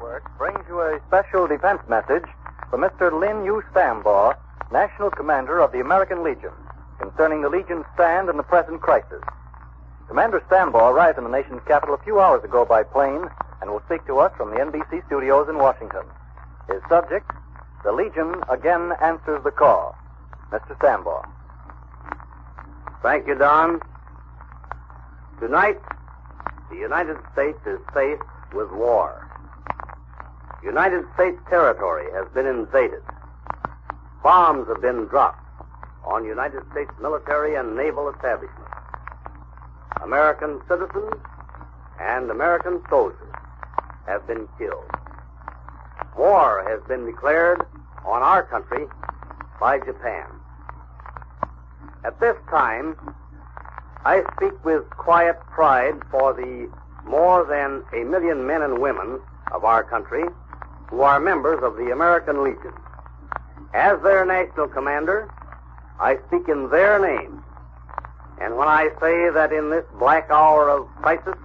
Network brings you a special defense message from Mr. Lin U. Stambaugh, National Commander of the American Legion, concerning the Legion's stand in the present crisis. Commander Stambaugh arrived in the nation's capital a few hours ago by plane and will speak to us from the NBC studios in Washington. His subject, the Legion again answers the call. Mr. Stambaugh. Thank you, Don. Tonight, the United States is faced with war. United States territory has been invaded. Bombs have been dropped on United States military and naval establishments. American citizens and American soldiers have been killed. War has been declared on our country by Japan. At this time, I speak with quiet pride for the more than 1 million men and women of our country who are members of the American Legion. As their national commander, I speak in their name. And when I say that in this black hour of crisis,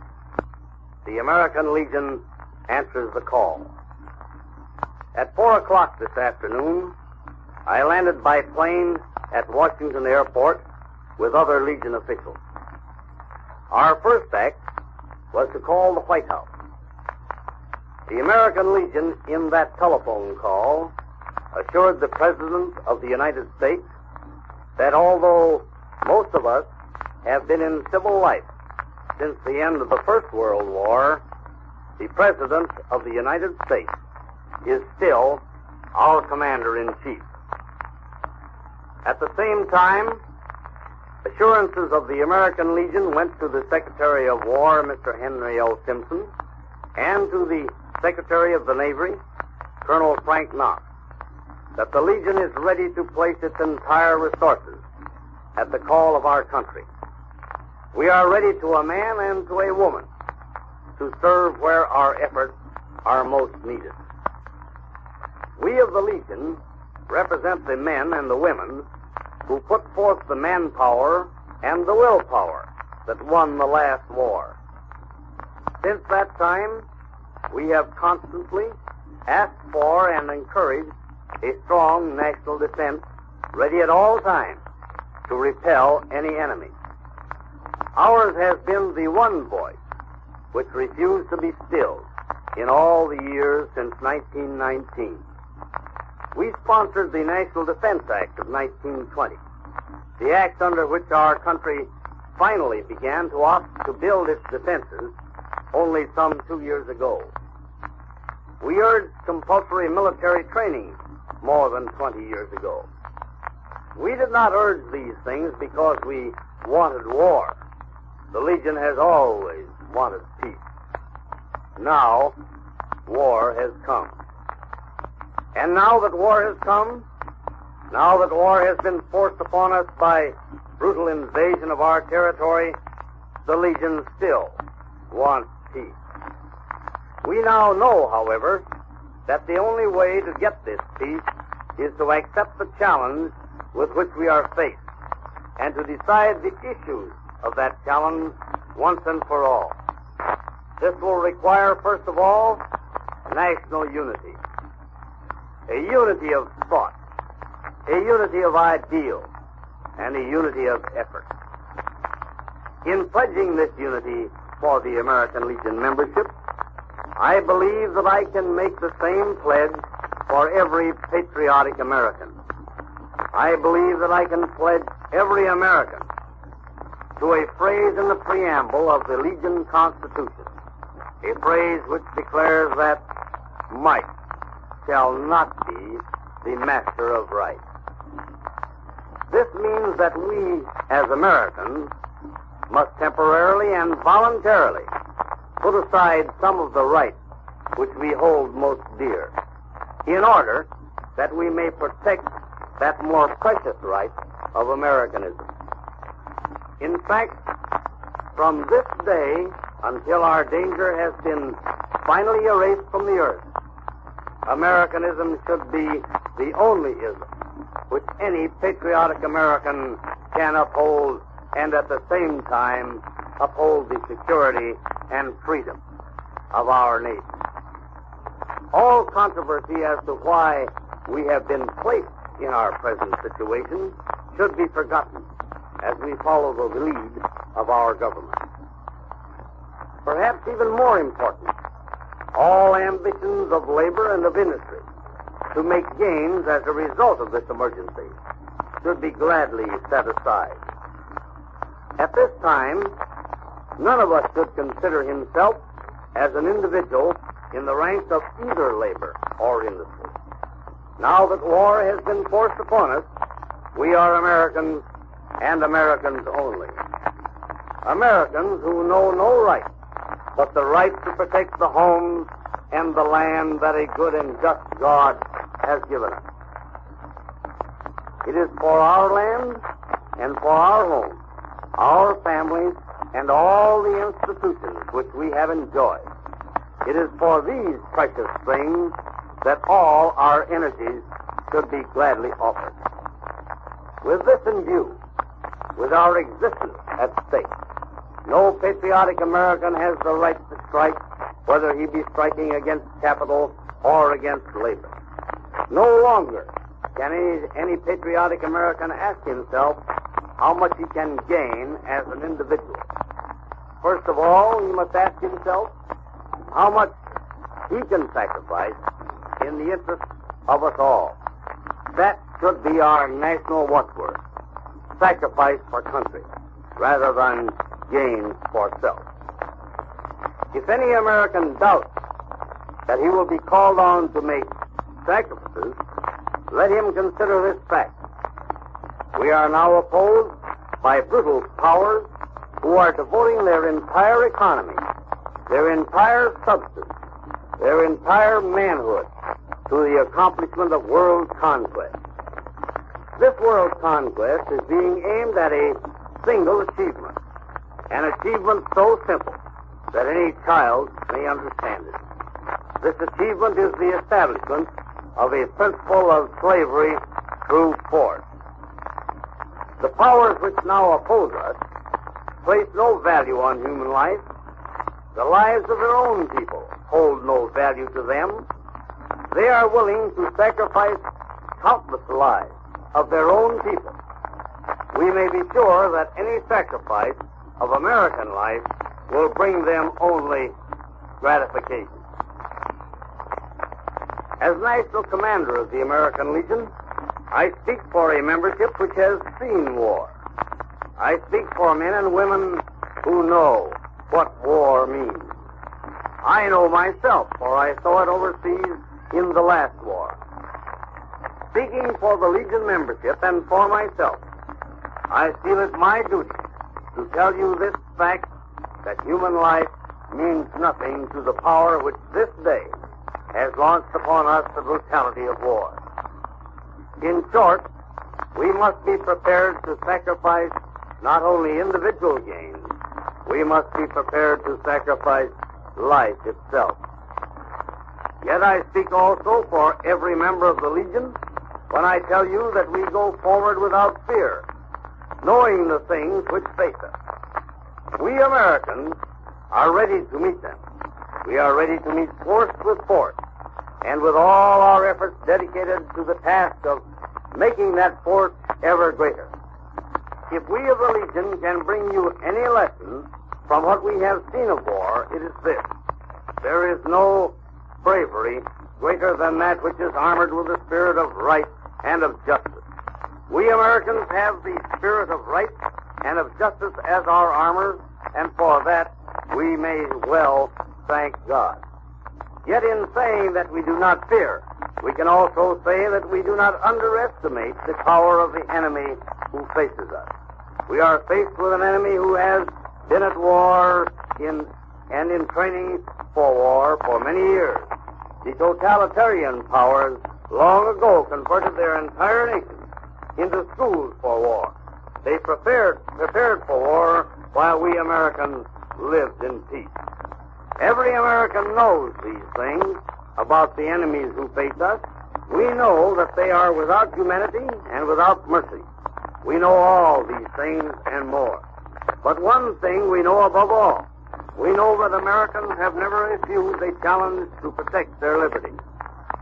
the American Legion answers the call. At 4 o'clock this afternoon, I landed by plane at Washington Airport with other Legion officials. Our first act was to call the White House. The American Legion, in that telephone call, assured the President of the United States that although most of us have been in civil life since the end of the First World War, the President of the United States is still our Commander-in-Chief. At the same time, assurances of the American Legion went to the Secretary of War, Mr. Henry L. Simpson, and to the Secretary of the Navy, Colonel Frank Knox, that the Legion is ready to place its entire resources at the call of our country. We are ready to a man and to a woman to serve where our efforts are most needed. We of the Legion represent the men and the women who put forth the manpower and the willpower that won the last war. Since that time, we have constantly asked for and encouraged a strong national defense ready at all times to repel any enemy. Ours has been the one voice which refused to be stilled in all the years since 1919. We sponsored the National Defense Act of 1920, the act under which our country finally began to opt to build its defenses only some 2 years ago. We urged compulsory military training more than 20 years ago. We did not urge these things because we wanted war. The Legion has always wanted peace. Now, war has come. And now that war has come, now that war has been forced upon us by brutal invasion of our territory, the Legion still wants peace. We now know, however, that the only way to get this peace is to accept the challenge with which we are faced and to decide the issues of that challenge once and for all. This will require, first of all, national unity. A unity of thought, a unity of ideals, and a unity of effort. In pledging this unity for the American Legion membership, I believe that I can make the same pledge for every patriotic American. I believe that I can pledge every American to a phrase in the preamble of the Legion Constitution, a phrase which declares that might shall not be the master of right. This means that we, as Americans, must temporarily and voluntarily put aside some of the rights which we hold most dear, in order that we may protect that more precious right of Americanism. In fact, from this day until our danger has been finally erased from the earth, Americanism should be the only ism which any patriotic American can uphold and at the same time uphold the security and freedom of our nation. All controversy as to why we have been placed in our present situation should be forgotten as we follow the lead of our government. Perhaps even more important, all ambitions of labor and of industry to make gains as a result of this emergency should be gladly set aside. At this time, none of us should consider himself as an individual in the ranks of either labor or industry. Now that war has been forced upon us, we are Americans and Americans only. Americans who know no right but the right to protect the homes and the land that a good and just God has given us. It is for our land and for our homes, our families, and all the institutions which we have enjoyed. It is for these precious things that all our energies should be gladly offered. With this in view, with our existence at stake, no patriotic American has the right to strike, whether he be striking against capital or against labor. No longer can any patriotic American ask himself how much he can gain as an individual. First of all, he must ask himself how much he can sacrifice in the interest of us all. That should be our national watchword: sacrifice for country, rather than gain for self. If any American doubts that he will be called on to make sacrifices, let him consider this fact. We are now opposed by brutal powers who are devoting their entire economy, their entire substance, their entire manhood to the accomplishment of world conquest. This world conquest is being aimed at a single achievement, an achievement so simple that any child may understand it. This achievement is the establishment of a principle of slavery through force. The powers which now oppose us place no value on human life. The lives of their own people hold no value to them. They are willing to sacrifice countless lives of their own people. We may be sure that any sacrifice of American life will bring them only gratification. As National Commander of the American Legion, I speak for a membership which has seen war. I speak for men and women who know what war means. I know myself, for I saw it overseas in the last war. Speaking for the Legion membership and for myself, I feel it my duty to tell you this fact, that human life means nothing to the power which this day has launched upon us the brutality of war. In short, we must be prepared to sacrifice not only individual gains, we must be prepared to sacrifice life itself. Yet I speak also for every member of the Legion when I tell you that we go forward without fear, knowing the things which face us. We Americans are ready to meet them. We are ready to meet force with force, and with all our efforts dedicated to the task of making that force ever greater. If we of the Legion can bring you any lesson from what we have seen of war, it is this: there is no bravery greater than that which is armored with the spirit of right and of justice. We Americans have the spirit of right and of justice as our armor, and for that we may well thank God. Yet in saying that we do not fear, we can also say that we do not underestimate the power of the enemy who faces us. We are faced with an enemy who has been at war in training for war for many years. The totalitarian powers long ago converted their entire nation into schools for war. They prepared for war while we Americans lived in peace. Every American knows these things about the enemies who face us. We know that they are without humanity and without mercy. We know all these things and more. But one thing we know above all: We know that Americans have never refused a challenge to protect their liberty.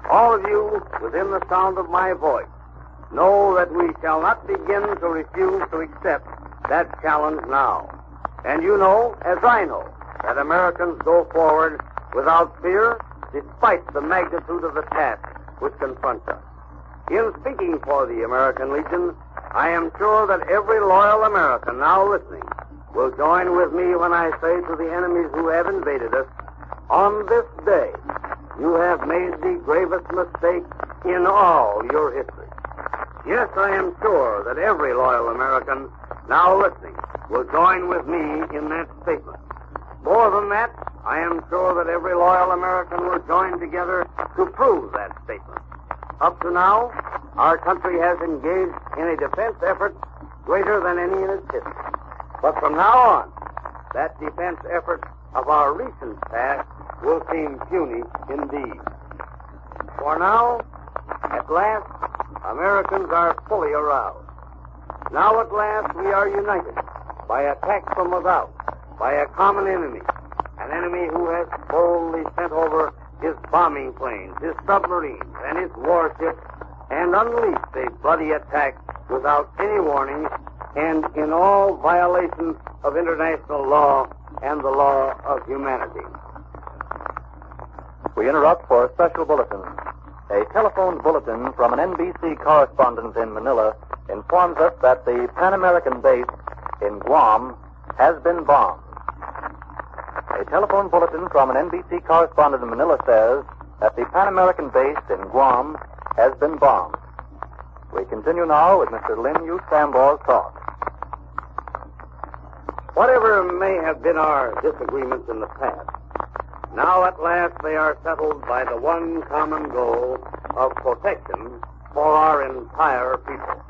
All of you, within the sound of my voice, know that we shall not begin to refuse to accept that challenge now. And you know, as I know, that Americans go forward without fear, despite the magnitude of the task which confronts us. In speaking for the American Legion, I am sure that every loyal American now listening will join with me when I say to the enemies who have invaded us, on this day, you have made the gravest mistake in all your history. Yes, I am sure that every loyal American now listening will join with me in that statement. More than that, I am sure that every loyal American will join together to prove that statement. Up to now, our country has engaged in a defense effort greater than any in its history. But from now on, that defense effort of our recent past will seem puny indeed. For now, at last, Americans are fully aroused. Now at last we are united by attack from without, by a common enemy, an enemy who has boldly sent over his bombing planes, his submarines, and his warships, and unleashed a bloody attack without any warning and in all violation of international law and the law of humanity. We interrupt for a special bulletin. A telephone bulletin from an NBC correspondent in Manila informs us that the Pan American base in Guam has been bombed. A telephone bulletin from an NBC correspondent in Manila says that the Pan American base in Guam has been bombed. We continue now with Mr. Lin Yu Sambaw's talk. Whatever may have been our disagreements in the past, now at last they are settled by the one common goal of protection for our entire people.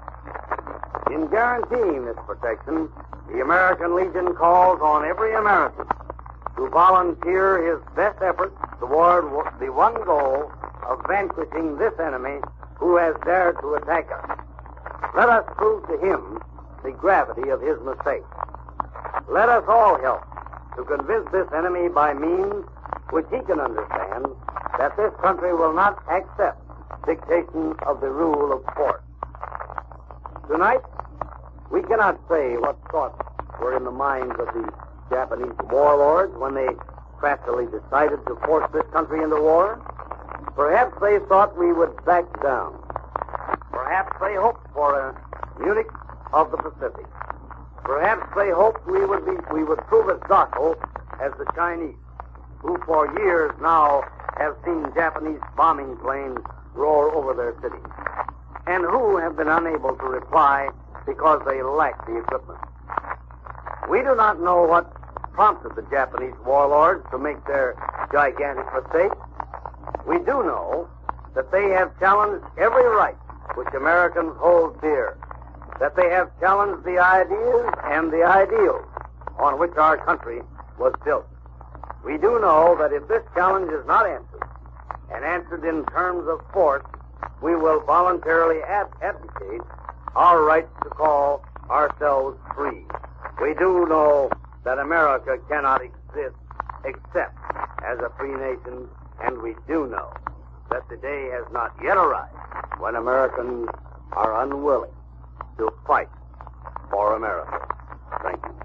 In guaranteeing this protection, the American Legion calls on every American to volunteer his best efforts toward the one goal of vanquishing this enemy who has dared to attack us. Let us prove to him the gravity of his mistake. Let us all help to convince this enemy by means which he can understand that this country will not accept dictation of the rule of force. Tonight, we cannot say what thoughts were in the minds of the Japanese warlords when they craftily decided to force this country into war. Perhaps they thought we would back down. Perhaps they hoped for a Munich of the Pacific. Perhaps they hoped we would prove as docile as the Chinese, who for years now have seen Japanese bombing planes roar over their cities, and who have been unable to reply because they lack the equipment. We do not know what prompted the Japanese warlords to make their gigantic mistake. We do know that they have challenged every right which Americans hold dear, that they have challenged the ideas and the ideals on which our country was built. We do know that if this challenge is not answered, and answered in terms of force, we will voluntarily abdicate our right to call ourselves free. We do know that America cannot exist except as a free nation, and we do know that the day has not yet arrived when Americans are unwilling to fight for America. Thank you.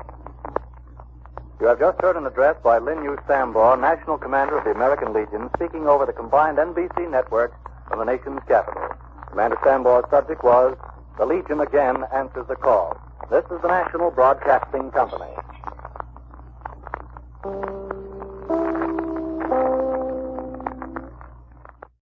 You have just heard an address by Lin Yu Sambaw, National Commander of the American Legion, speaking over the combined NBC network from the nation's capital. Commander Sambaw's subject was, "The Legion Again Answers the Call." This is the National Broadcasting Company.